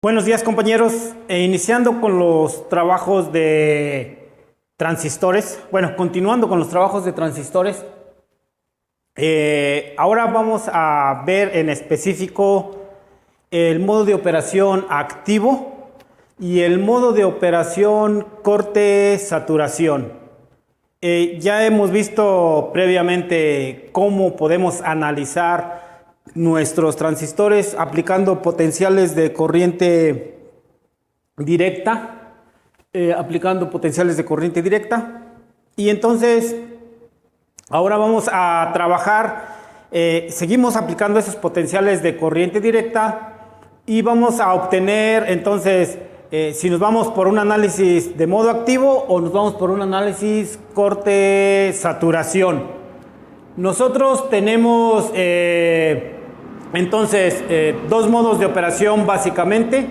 Buenos días, compañeros. Iniciando con los trabajos de transistores, continuando con los trabajos de transistores, ahora vamos a ver en específico el modo de operación activo y el modo de operación corte-saturación. Ya hemos visto previamente cómo podemos analizar nuestros transistores aplicando potenciales de corriente directa, y entonces ahora vamos a trabajar, seguimos aplicando esos potenciales de corriente directa y vamos a obtener entonces si nos vamos por un análisis de modo activo o nos vamos por un análisis corte-saturación. Nosotros tenemos entonces dos modos de operación básicamente,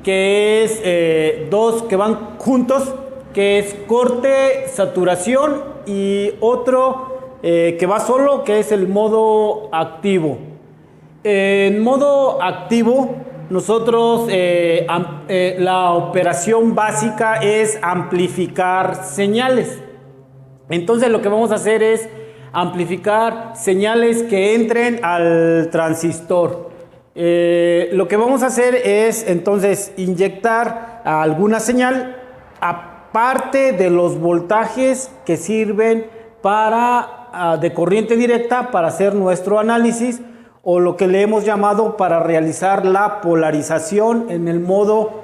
que es dos que van juntos, que es corte-saturación, y otro que va solo, que es el modo activo. En modo activo nosotros la operación básica es amplificar señales. Entonces lo que vamos a hacer es amplificar señales que entren al transistor. Lo que vamos a hacer es entonces inyectar alguna señal aparte de los voltajes que sirven de corriente directa para hacer nuestro análisis, o lo que le hemos llamado para realizar la polarización en el modo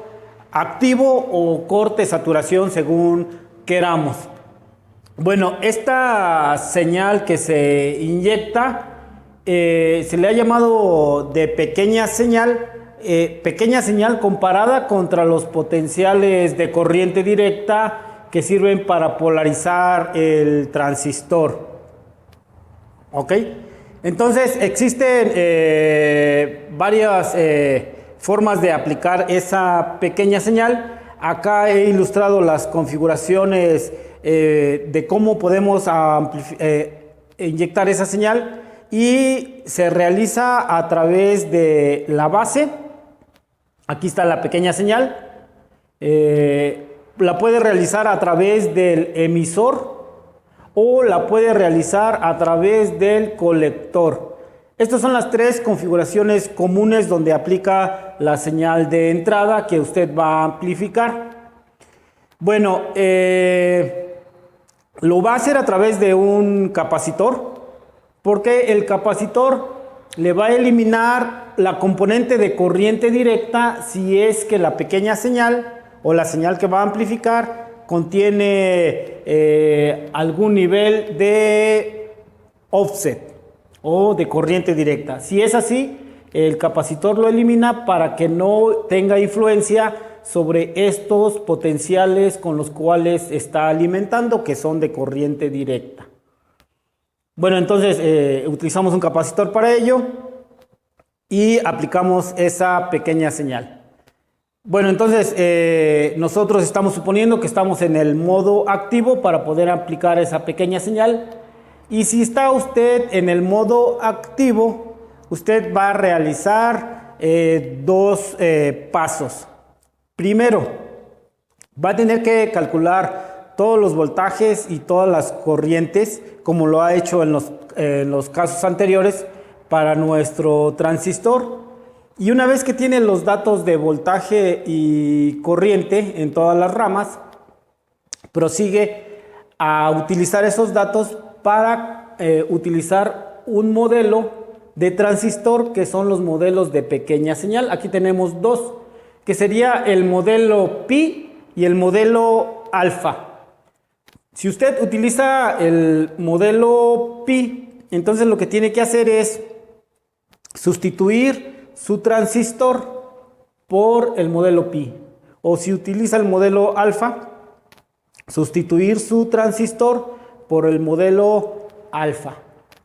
activo o corte-saturación, según queramos. Bueno, esta señal que se inyecta se le ha llamado de pequeña señal comparada contra los potenciales de corriente directa que sirven para polarizar el transistor. ¿Ok? Entonces existen varias formas de aplicar esa pequeña señal. Acá he ilustrado las configuraciones de cómo podemos inyectar esa señal, y se realiza a través de la base. Aquí está la pequeña señal. La puede realizar a través del emisor o la puede realizar a través del colector. Estas son las tres configuraciones comunes donde aplica la señal de entrada que usted va a amplificar. Bueno, lo va a hacer a través de un capacitor, porque el capacitor le va a eliminar la componente de corriente directa si es que la pequeña señal o la señal que va a amplificar contiene algún nivel de offset o de corriente directa. Si es así, el capacitor lo elimina para que no tenga influencia sobre estos potenciales con los cuales está alimentando, que son de corriente directa. Bueno, entonces utilizamos un capacitor para ello y aplicamos esa pequeña señal. Bueno, entonces nosotros estamos suponiendo que estamos en el modo activo para poder aplicar esa pequeña señal. Y si está usted en el modo activo, usted va a realizar dos pasos. Primero, va a tener que calcular todos los voltajes y todas las corrientes, como lo ha hecho en los casos anteriores para nuestro transistor. Y una vez que tiene los datos de voltaje y corriente en todas las ramas, prosigue a utilizar esos datos para utilizar un modelo de transistor, que son los modelos de pequeña señal. Aquí tenemos dos, que sería el modelo pi y el modelo alfa. Si usted utiliza el modelo pi, entonces lo que tiene que hacer es sustituir su transistor por el modelo pi. O si utiliza el modelo alfa, sustituir su transistor por el modelo alfa.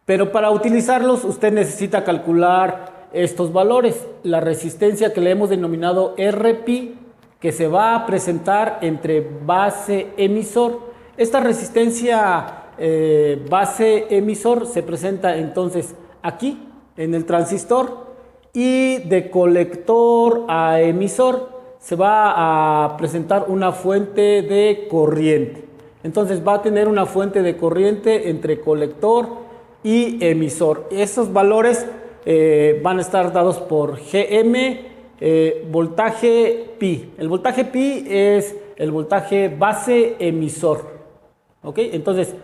Pero para utilizarlos usted necesita calcular estos valores. La resistencia que le hemos denominado Rpi, que se va a presentar entre base emisor. Esta resistencia base emisor se presenta entonces aquí en el transistor, y de colector a emisor se va a presentar una fuente de corriente. Entonces va a tener una fuente de corriente entre colector y emisor. Esos valores van a estar dados por Gm, voltaje pi. El voltaje pi es el voltaje base emisor. ¿Ok? Entonces,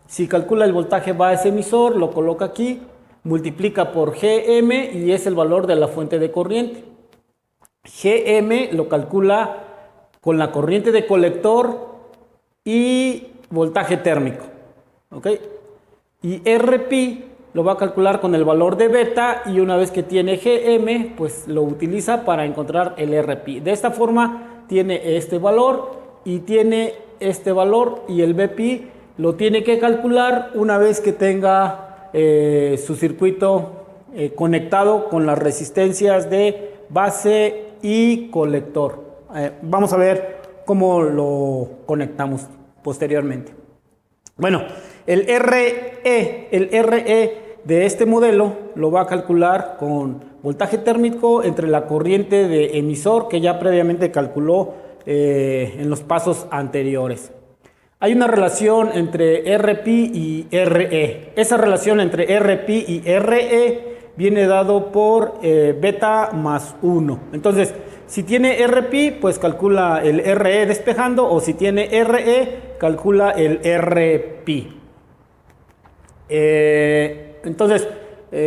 si calcula el voltaje base emisor, lo coloca aquí, multiplica por Gm y es el valor de la fuente de corriente. Gm lo calcula con la corriente de colector y voltaje térmico. ¿Ok? Y Rpi lo va a calcular con el valor de beta y una vez que tiene Gm, pues lo utiliza para encontrar el Rpi. De esta forma tiene este valor y tiene este valor y el Bpi lo tiene que calcular una vez que tenga su circuito conectado con las resistencias de base y colector. Vamos a ver cómo lo conectamos posteriormente. Bueno, el RE de este modelo lo va a calcular con voltaje térmico entre la corriente de emisor que ya previamente calculó en los pasos anteriores. Hay una relación entre Rpi y Re. Esa relación entre Rpi y Re viene dado por beta más 1. Entonces, si tiene Rpi, pues calcula el Re despejando, o si tiene Re, calcula el Rpi. Entonces,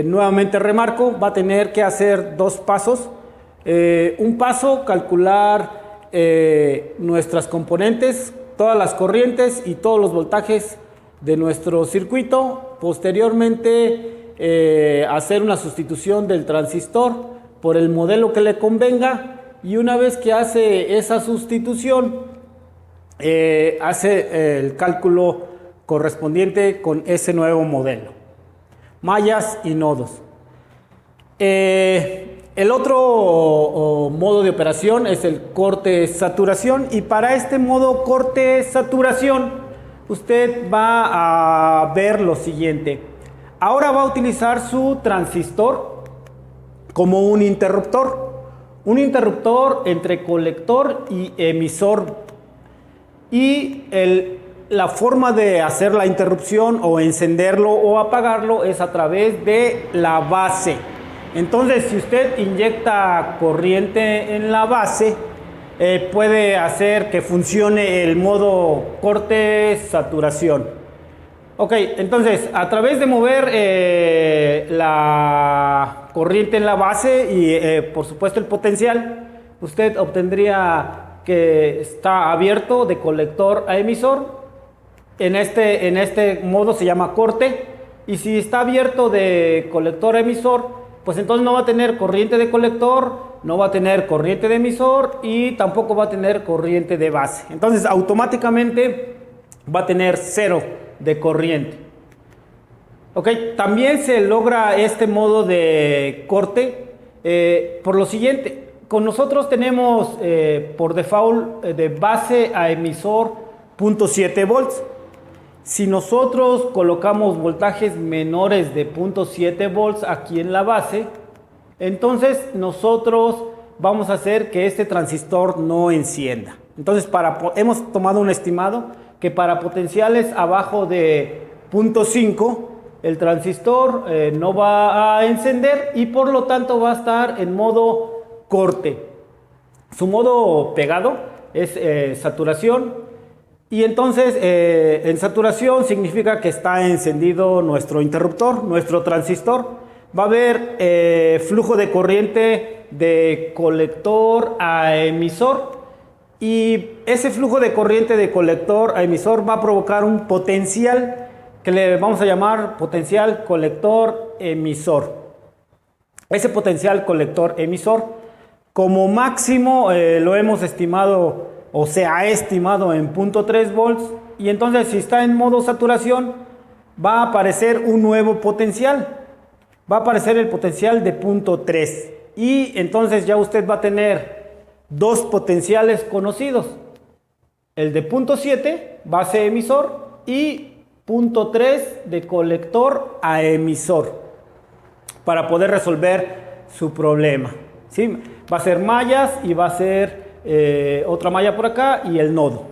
nuevamente remarco, va a tener que hacer dos pasos. Un paso, calcular nuestras componentes, todas las corrientes y todos los voltajes de nuestro circuito. Posteriormente, hacer una sustitución del transistor por el modelo que le convenga. Y una vez que hace esa sustitución, hace el cálculo correspondiente con ese nuevo modelo. Mallas y nodos. El otro modo de operación es el corte-saturación, y para este modo corte-saturación usted va a ver lo siguiente. Ahora va a utilizar su transistor como un interruptor entre colector y emisor, y la forma de hacer la interrupción o encenderlo o apagarlo es a través de la base. Entonces, si usted inyecta corriente en la base, puede hacer que funcione el modo corte-saturación. Ok, entonces, a través de mover la corriente en la base y, por supuesto, el potencial, usted obtendría que está abierto de colector a emisor. En este modo se llama corte, y si está abierto de colector a emisor, pues entonces no va a tener corriente de colector, no va a tener corriente de emisor y tampoco va a tener corriente de base. Entonces automáticamente va a tener cero de corriente. Ok, también se logra este modo de corte por lo siguiente. Con nosotros tenemos por default de base a emisor 0.7 volts. Si nosotros colocamos voltajes menores de 0.7 volts aquí en la base, entonces nosotros vamos a hacer que este transistor no encienda. Entonces hemos tomado un estimado que para potenciales abajo de 0.5 el transistor no va a encender y por lo tanto va a estar en modo corte. Su modo pegado es saturación. Y entonces en saturación significa que está encendido nuestro interruptor, nuestro transistor. Va a haber flujo de corriente de colector a emisor, y ese flujo de corriente de colector a emisor va a provocar un potencial que le vamos a llamar potencial colector emisor. Ese potencial colector emisor como máximo lo hemos estimado, o se ha estimado en 0.3 volts, y entonces si está en modo saturación va a aparecer un nuevo potencial, va a aparecer el potencial de 0.3, y entonces ya usted va a tener dos potenciales conocidos, el de 0.7 base emisor y 0.3 de colector a emisor, para poder resolver su problema, ¿sí? Va a ser mallas y va a ser otra malla por acá y el nodo.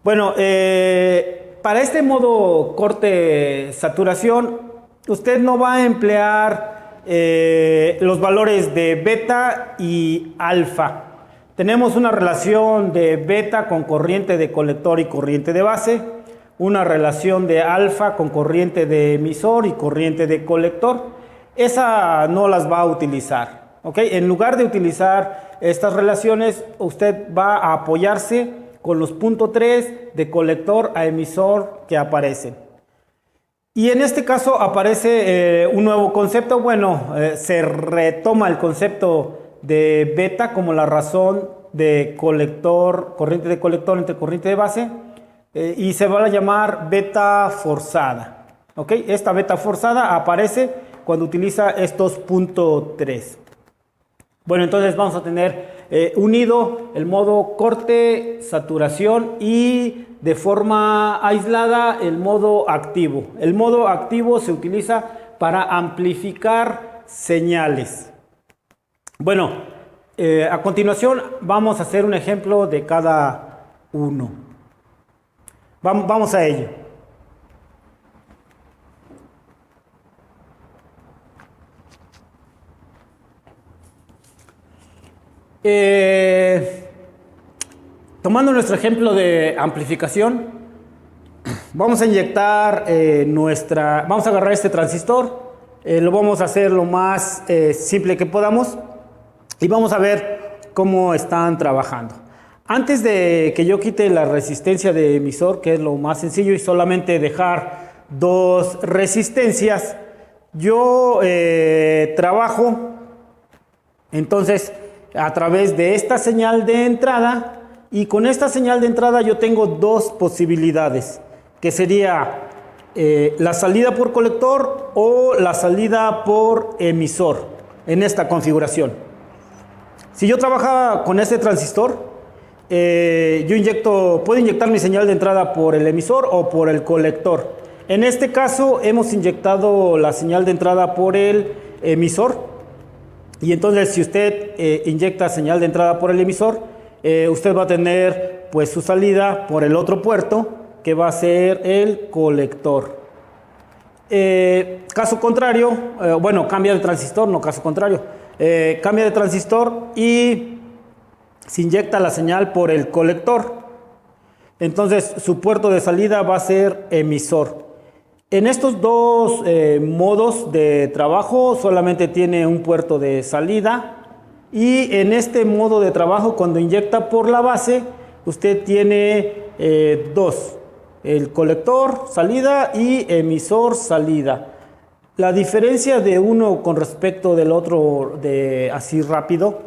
Bueno, para este modo corte saturación, usted no va a emplear los valores de beta y alfa. Tenemos una relación de beta con corriente de colector y corriente de base, una relación de alfa con corriente de emisor y corriente de colector. Esa no las va a utilizar, ¿ok? En lugar de utilizar estas relaciones, usted va a apoyarse con los puntos 3 de colector a emisor que aparecen. Y en este caso aparece un nuevo concepto. Bueno, se retoma el concepto de beta como la razón de colector, corriente de colector entre corriente de base, y se va a llamar beta forzada. ¿Ok? Esta beta forzada aparece cuando utiliza estos puntos 3. Bueno, entonces vamos a tener unido el modo corte, saturación y de forma aislada el modo activo. El modo activo se utiliza para amplificar señales. Bueno, a continuación vamos a hacer un ejemplo de cada uno. Vamos a ello. Tomando nuestro ejemplo de amplificación, vamos a inyectar vamos a agarrar este transistor, lo vamos a hacer lo más simple que podamos y vamos a ver cómo están trabajando. Antes de que yo quite la resistencia de emisor, que es lo más sencillo, y solamente dejar dos resistencias, yo trabajo entonces a través de esta señal de entrada, y con esta señal de entrada yo tengo dos posibilidades, que sería la salida por colector o la salida por emisor en esta configuración. Si yo trabajaba con este transistor, puedo inyectar mi señal de entrada por el emisor o por el colector. En este caso hemos inyectado la señal de entrada por el emisor. Y entonces si usted inyecta señal de entrada por el emisor, usted va a tener pues su salida por el otro puerto, que va a ser el colector. Caso contrario, bueno, cambia de transistor, no caso contrario. Cambia de transistor y se inyecta la señal por el colector. Entonces su puerto de salida va a ser emisor. En estos dos modos de trabajo solamente tiene un puerto de salida, y en este modo de trabajo, cuando inyecta por la base, usted tiene dos: el colector salida y emisor salida. La diferencia de uno con respecto del otro, así rápido,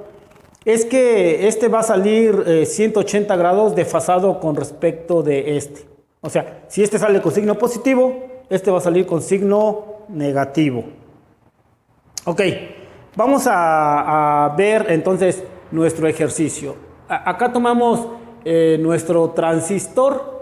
es que este va a salir 180 grados desfasado con respecto de este. O sea, si este sale con signo positivo, este va a salir con signo negativo. Ok, vamos a ver entonces nuestro ejercicio. Acá tomamos nuestro transistor